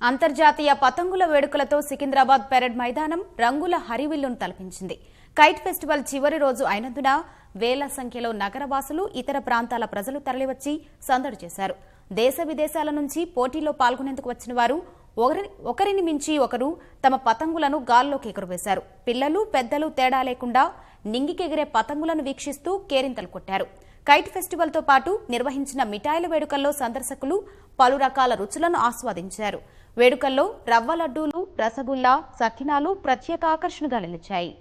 అంతర్జాతీయ పతంగుల వేడుకలతో సికింద్రాబాద్ పెరేడ్ మైదానం రంగుల హరివిల్లును తలపించింది. కైట్ ఫెస్టివల్ చివరి రోజు అయినందున వేల సంఖ్యలో నగరవాసులు, ఇతర ప్రాంతాల ప్రజలు తరలివచ్చి సందడి చేశారు. దేశ విదేశాల నుంచి పోటీలో పాల్గొనేందుకు వచ్చిన వారు ఒకరిని మించి ఒకరు తమ పతంగులను గాల్లోకి ఎగురవేశారు. పిల్లలు, పెద్దలు తేడా లేకుండా నింగికెగిరే పతంగులను వీక్షిస్తూ కేరింతలు కొట్టారు. కైట్ ఫెస్టివల్ తో పాటు నిర్వహించిన మిఠాయిల వేడుకల్లో సందర్శకులు పలు రకాల రుచులను ఆస్వాదించారు. వేడుకల్లో రవ్వ లడ్డూలు, రసగుల్లా, సకినాలు ప్రత్యేక ఆకర్షణగా నిలిచాయి.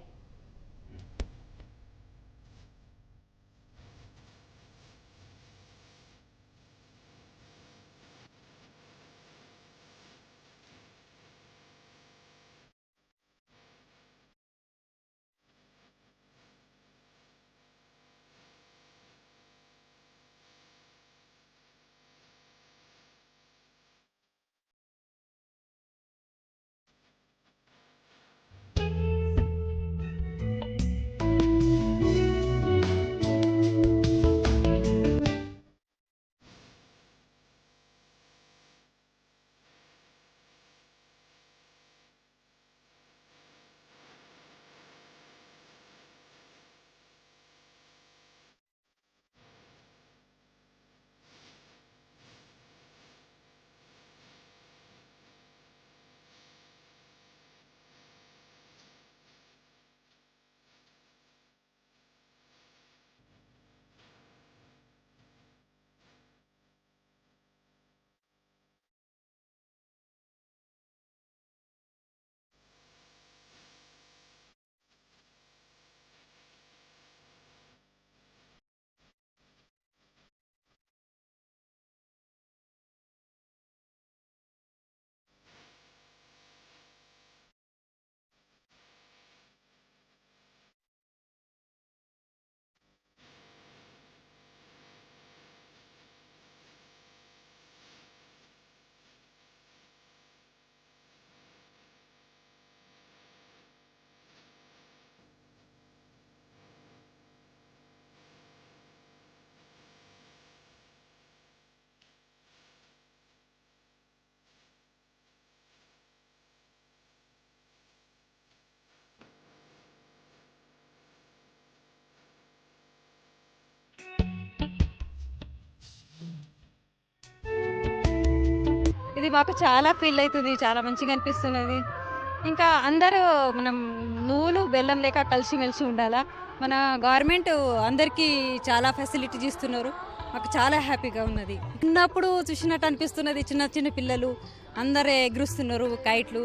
ఇది మాకు చాలా ఫీల్ అవుతుంది, చాలా మంచిగా అనిపిస్తున్నది. ఇంకా అందరూ మనం నువ్వులు బెల్లం లేక కలిసిమెలిసి ఉండాలా. మన గవర్నమెంట్ అందరికీ చాలా ఫెసిలిటీ ఇస్తున్నారు. మాకు చాలా హ్యాపీగా ఉన్నది. చిన్నప్పుడు చూసినట్టు అనిపిస్తున్నది. చిన్న చిన్న పిల్లలు అందరూ ఎగురుస్తున్నారు కైట్లు.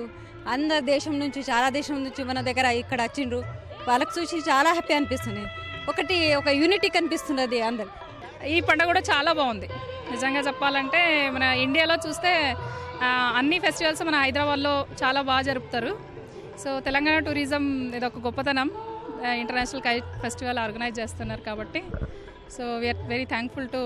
అందరు చాలా దేశం నుంచి మన దగ్గర ఇక్కడ వచ్చిండ్రు. వాళ్ళకి చూసి చాలా హ్యాపీ అనిపిస్తుంది. ఒక యూనిటీ కనిపిస్తున్నది అందరు. ఈ పండుగ కూడా చాలా బాగుంది. నిజంగా చెప్పాలంటే మన ఇండియాలో చూస్తే అన్ని ఫెస్టివల్స్ మన హైదరాబాద్లో చాలా బాగా జరుపుతారు. సో తెలంగాణ టూరిజం ఇది ఒక గొప్పతనం. ఇంటర్నేషనల్ కైట్ ఫెస్టివల్ ఆర్గనైజ్ చేస్తున్నారు కాబట్టి so we are very thankful to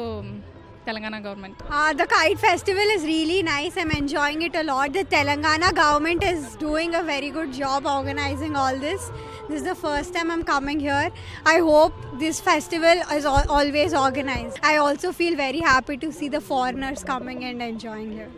Telangana government. The kite festival is really nice. I'm enjoying it a lot. The Telangana government is doing a very good job organizing all this. This is the first time I'm coming here. I hope this festival is always organized. I also feel very happy to see the foreigners coming and enjoying here.